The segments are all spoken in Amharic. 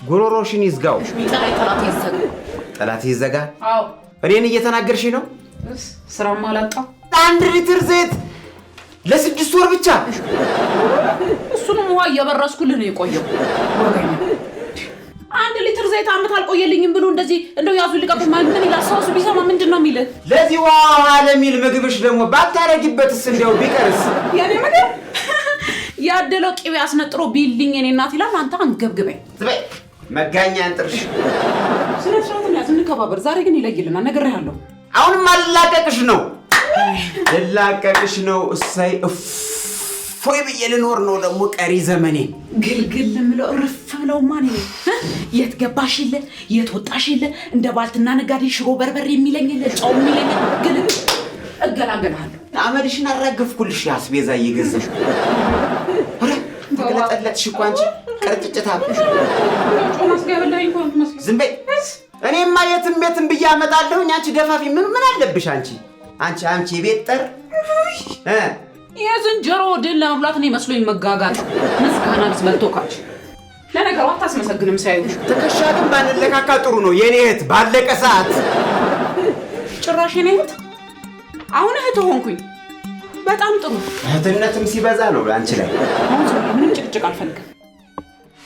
ጉሮሮሽን ይዝጋው። ጠላት ይዘጋ። አዎ እኔን እየተናገርሽ ነው? ስራም አላጣው። 1 ሊትር ዘይት ለ6 ወር ብቻ። እሱንም ውሃ እየበረስኩልህ ነው የቆየው። ወገኛ 1 ሊትር ዘይት አመት አልቆየልኝም ብሎ እንደዚህ እንደው ያዙ ልቀቁ ምን ይላል? ሰውስ ቢሰማ ምንድነው የሚልህ? ለዚህ ውሃ ለሚል ምግብሽ ደግሞ ባታረጊበትስ እንደው ቢቀርስ? ያኔ ምግብ ያደለው ቅቤ አስነጥሮ ቢልኝ እኔ እናት ይላል። አንተ አንገብግበኝ ዝበይ መጋኛ አንጥርሽ። ስለዚህ ያዝ እንከባበር። ዛሬ ግን ይለይልና ነግሬሃለሁ። አሁንም አላቀቅሽ ነው ልላቀቅሽ ነው። እሰይ እፎይ ብዬ ልኖር ነው ደግሞ ቀሪ ዘመኔ። ግልግል ምለው እርፍ ብለው ማን ነው? የት ገባሽ የለ የት ወጣሽ የለ እንደ ባልትና ነጋዴ ሽሮ በርበሬ የሚለኝ የለ ጨው የሚለኝ ግል እገላገላለሁ። አመድሽን አራገፍኩልሽ አስቤዛ እየገዛሽ። አረ ተገለጠለጥሽ እኮ አንቺ ቀርጭጭታ። ጮማስ ገበላይ እንኳን መስሎ ዝም በይ። እኔማ የትም ብዬ አመጣለሁ። አንቺ ደፋፊ ምን አለብሽ አንቺ ቤት ጠር የዝንጀሮ ድል ለመብላት ነው መስሎኝ መጋጋጥ። ምስጋና ቢስ በልቶካች ለነገሩ አታስመሰግንም ሳይውሽ። ትከሻ ግን ባንለካካ ጥሩ ነው የኔ እህት። ባለቀ ሰዓት ጭራሽ የኔ እህት አሁን እህት ሆንኩኝ። በጣም ጥሩ። እህትነትም ሲበዛ ነው አንቺ ላይ። አሁን ምንም ጭቅጭቅ አልፈልግም።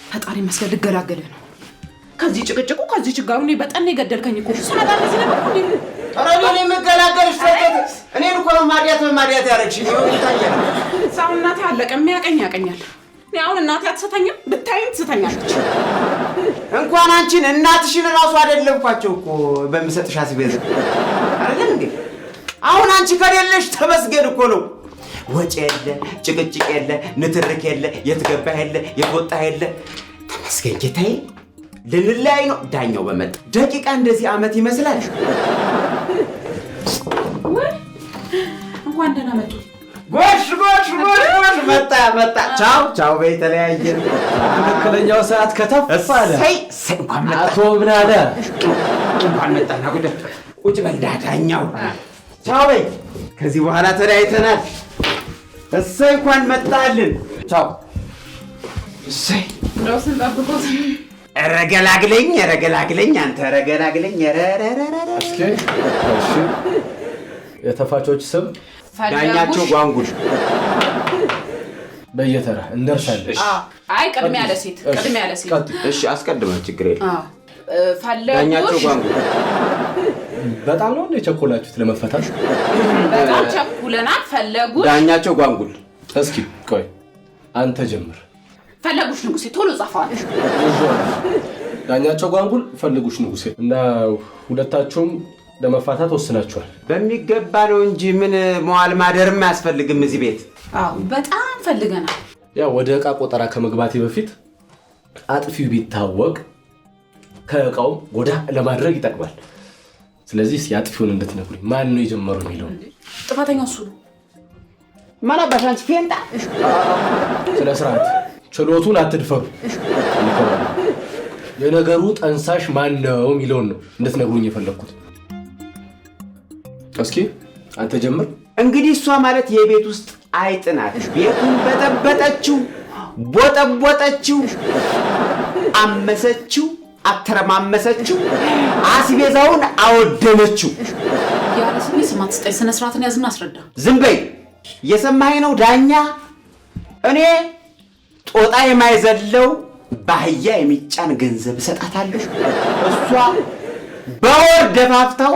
ፈጣሪ መስገድ ልገላገልህ ነው ከዚህ ጭቅጭቁ ከዚህ ችጋሩ። እኔ በጠን የገደልከኝ እኮ ሰላም ለዚህ ነበር እንዴ? ተራኔ መገላገልሽ ፈቀደ። እኔን እኮ ነው ማዲያት ያረግሽኝ። ይሁን ይታያል። ሳውናቴ አለቀ። የሚያቀኝ ያቀኛል። እኔ አሁን እናቴ አትሰተኝም ብታይም ትሰተኛለች። እንኳን አንቺን እናትሽን ራሱ አይደለምኳቸው እኮ በምሰጥሽ አስቤዛ አይደለም እንዴ? አሁን አንቺ ከሌለሽ ተመስገን እኮ ነው። ወጪ የለ፣ ጭቅጭቅ የለ፣ ንትርክ የለ፣ የትገባ የለ፣ የትወጣ የለ። ተመስገን ጌታዬ። ልንለያይ ነው ዳኛው በመጣ ደቂቃ እንደዚህ አመት ይመስላል። እንኳን ደህና መጡ። ጎሽ መጣ። ቻው በይ። ተለያየን። ትክክለኛው ሰዓት ከተፍ አለ። እንኳን መጣ። አቶ ምን አለ? እንኳን መጣና ቁጭ በል ዳኛው። ቻው በይ። ከዚህ በኋላ ተለያይተናል። እሰይ እንኳን መጣልን። ቻው። እሰይ ራስን ጠብቆት ረገላግለኝ አንተ ረገላግለኝ። እስኪ እሺ፣ የተፋቾች ስም ዳኛቸው ጓንጉል። በየተራ እንደርሳለን። አይ ቅድሚያ ለሴት እሺ አስቀድመን ችግር የለም። ፈለጉሽ ዳኛቸው ጓንጉል። በጣም ነው እንደ ቸኮላችሁት ለመፈታት? በጣም ቸኩለናል። ፈለጉሽ ዳኛቸው ጓንጉል። እስኪ ቆይ አንተ ጀምር። ፈለጉሽ ንጉሴ ቶሎ ጻፋለሽ። ዳኛቸው ጓንጉል፣ ፈለጉሽ ንጉሴ እና ሁለታችሁም ለመፋታት ወስናችኋል። በሚገባ ነው እንጂ ምን መዋል ማደርም አያስፈልግም እዚህ ቤት። አዎ በጣም ፈልገናል። ያው ወደ ዕቃ ቆጠራ ከመግባቴ በፊት አጥፊው ቢታወቅ ከዕቃው ጎዳ ለማድረግ ይጠቅማል። ስለዚህ እስኪ አጥፊውን እንድትነግሩኝ ማን ነው የጀመረው የሚለው። ጥፋተኛው እሱ ነው። ማን አባሻንስ ፌንታ። ስለ ስርዓት ችሎቱን አትድፈሩ። የነገሩ ጠንሳሽ ማን ነው የሚለውን ነው እንድትነግሩኝ የፈለኩት። እስኪ አንተ ጀምር። እንግዲህ እሷ ማለት የቤት ውስጥ አይጥ ናት። ቤቱን በጠበጠችው፣ ቦጠቦጠችው፣ አመሰችው፣ አተረማመሰችው፣ አስቤዛውን አወደመችው። ያለ ስሜ ስም አትስጠኝ። ስነ ስርዓትን ያዝና አስረዳ። ዝም በይ። እየሰማኸኝ ነው ዳኛ? እኔ ጦጣ የማይዘለው ባህያ የሚጫን ገንዘብ እሰጣታለሁ። እሷ በወር ደፋፍታው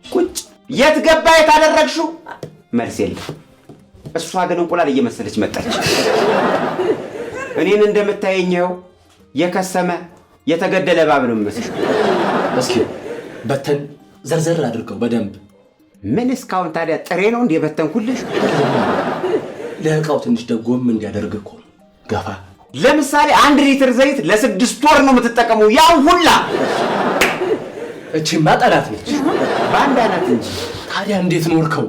ቁጭ። የት ገባ የታደረግሽው? መልስ የለም። እሷ ግን እንቁላል እየመሰለች መጣች። እኔን እንደምታየኘው የከሰመ የተገደለ እባብ ነው የምመስለው። እስኪ በተን ዘርዘር አድርገው በደንብ። ምን እስካሁን ታዲያ ጥሬ ነው እንደ በተንኩልሽ? ለዕቃው ትንሽ ደጎም እንዲያደርግ እኮ ገፋ። ለምሳሌ 1 ሊትር ዘይት ለ6 ወር ነው የምትጠቀመው። ያው ሁላ እቺማ ጠላት ነች። ባንዳ ናት እንጂ ታዲያ እንዴት ኖርከው?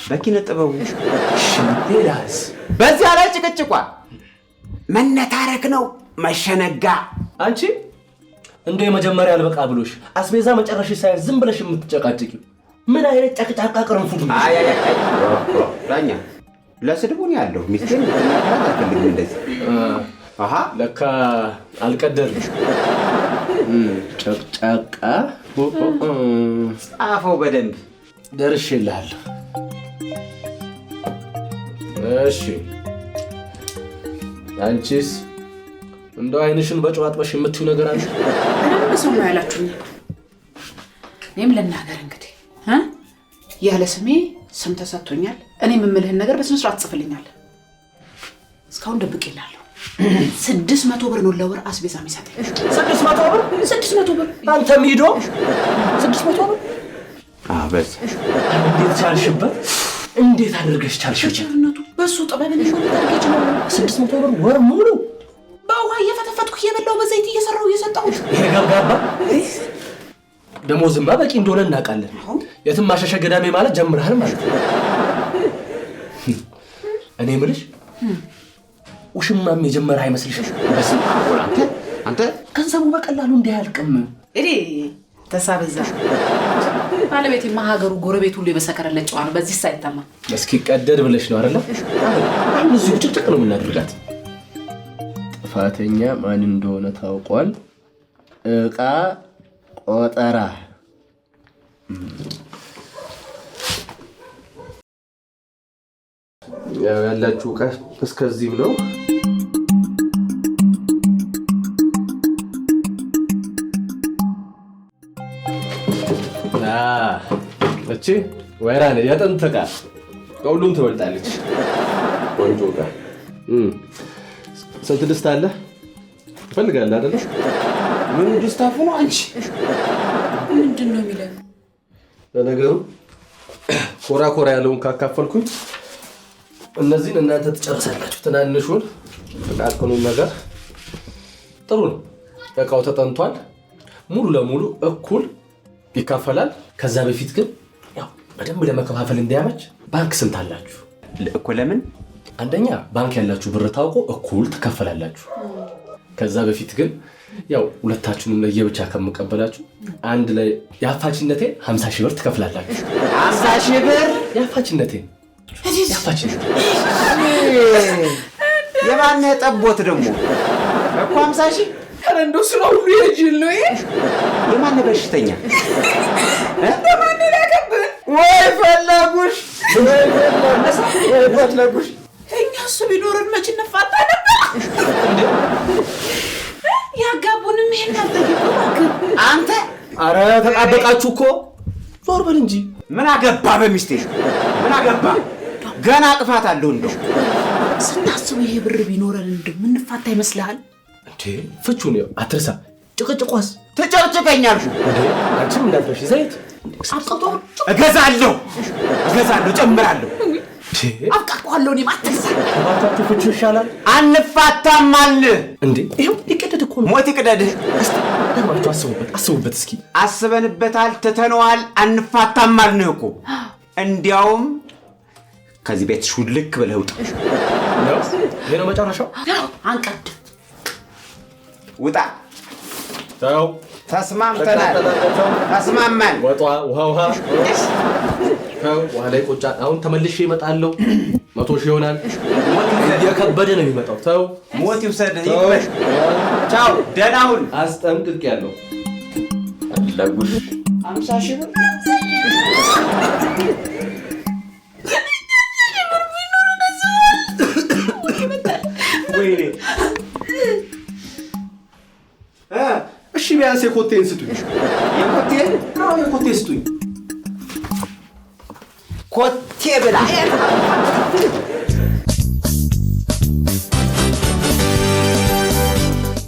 በኪነ ጥበቡ። ሌላስ? በዚያ ላይ ጭቅጭቋ መነታረክ ነው መሸነጋ። አንቺ እንደ የመጀመሪያ አልበቃ ብሎሽ አስቤዛ መጨረሻ ሳይ ዝም ብለሽ የምትጨቃጭቂው ምን አይነት ጨቅጫቃ ቅርንፉድ ነው? አይ ዳኛ ለስድቡን ያለው ሚስቴን ልትናገራት አልፈልግም እንደዚህ። አሃ ለካ አልቀደልሽ ጨቅጨቃ ጻፈው በደንብ ደርሼልሃለሁ። እሺ አንቺስ እንደው አይንሽን በጨዋጥበሽ የምትይው ነገር አለ? ምንም ሰው ነው ያላችሁኝ። እኔም ልናገር እንግዲህ ያለ ስሜ ስም ተሰጥቶኛል። እኔ የምልህን ነገር በስነ ስርዓት ጽፍልኛል። እስካሁን ደብቄልሃለሁ። 600 ብር ነው ለወር አስቤዛ የሚሰጠኝ። 600 ብር? 600 ብር አንተም ሂዶ 600 ብር? በስ እንዴት ቻልሽበት? እንዴት አድርገሽ ቻልሽበት? ቸርነቱ በሱ ጥበብ ነው ታርጌት ነው። 600 ብር ወር ሙሉ በውሃ እየፈተፈትኩ እየበላሁ በዘይት እየሰራሁ እየሰጠሁት። ይሄ ገብጋባ ደሞዝማ በቂ እንደሆነ እናውቃለን። የትም ማሸሸ ገዳሜ ማለት ጀምረሃል ማለት ነው። እኔ የምልሽ ውሽማም የጀመረ አይመስልሽም? በስመ አብ አንተ ገንዘቡ በቀላሉ እንዳያልቅም። እኔ ተሳበዛ ባለቤቴማ ሀገሩ ጎረቤት ሁሉ የመሰከረለት ጨዋ ነው። በዚህ ሳይታማ እስኪ ቀደድ ብለሽ ነው አይደል? አሁን እዚሁ ጭቅጭቅ ነው የምናደርጋት። ጥፋተኛ ማን እንደሆነ ታውቋል። ዕቃ ቆጠራ ያላችሁ ዕቃ እስከዚህም ነው። እቺ ወይራ ነው የጥንት ዕቃ ከሁሉም ትበልጣለች። ቆንጆ ዕቃ። ስንት ድስት አለ ትፈልጋለህ አይደል? ምን ድስት አፉ ነው አንቺ? ምንድን ነው የሚለው? ለነገሩ ኮራ ኮራ ያለውን ካካፈልኩኝ እነዚህን እናንተ ትጨርሳላችሁ። ትናንሹን ተቃቅኑን ነገር ጥሩ ነው። ዕቃው ተጠንቷል። ሙሉ ለሙሉ እኩል ይካፈላል። ከዛ በፊት ግን ያው በደንብ ለመከፋፈል እንዲያመች ባንክ ስንት አላችሁ? እኩል ለምን? አንደኛ ባንክ ያላችሁ ብር ታውቆ እኩል ትከፈላላችሁ። ከዛ በፊት ግን ያው ሁለታችሁንም ለየብቻ ከምቀበላችሁ አንድ ላይ ያፋችነቴ 50 ሺህ ብር ትከፍላላችሁ። 50 ሺህ ብር ያፋችነቴ የማን ጠቦት ደግሞ እኮ 50 ሺህ? ኧረ እንደው ስለ ሁሉ የጅል ነው ይሄ። የማን በሽተኛ? ለማን ላከብህ? ወይ ፈለጉሽ ወይ ፈለጉሽ። እኛስ ቢኖርን መች እንፋታ ነበር? ያጋቡንም ይሄን አልጠየቁ አንተ። አረ ተጣበቃችሁ እኮ። ዞር በል እንጂ። ምን አገባ በሚስቴ? ምን አገባ? ገና ቅፋት አለው። እንደው ስናስቡ ይሄ ብር ቢኖረን እንደው ምንፋታ ይመስልሃል? እንዴ ፍቹን አትርሳ። ጭቅጭቋስ ተጨቅጭቀኛልኩ እንዴ። አንቺም እንዳትረሺ ዘይት አብቀቶ እገዛለሁ ጨምራለሁ። አብቃቋለሁ። እኔ ማትርሳ ባታችሁ ፍቹ ይሻላል። አንፋታም አለ እንዴ። ይሄው ሊቀደድ እኮ ነው። ሞት ይቅደድህ። ለማለት አስቡበት እስኪ። አስበንበታል፣ ትተነዋል። አንፋታም አልንህ እኮ። እንዲያውም ከዚህ ቤት ሹልክ ብለህ ውጣ። ይሄ ነው መጨረሻው። አንቀድ ውጣ። ተው ተስማምተናል። ተስማማን። ወጣ ውሃ ተው። ውሃ ላይ ቁጫ። አሁን ተመልሼ እመጣለሁ። 100 ሺህ ይሆናል። እየከበደ ነው የሚመጣው። ተው ሞት ይውሰድህ። ይቅበል። ቻው። ደህና ሁን። አስጠንቅቄያለሁ። አለጉሽ 50 ሺህ ብር ወይኔ። እሺ ቢያንስ የኮቴን ስጡኝ። የኮቴ ስጡኝ። ኮቴ ብላ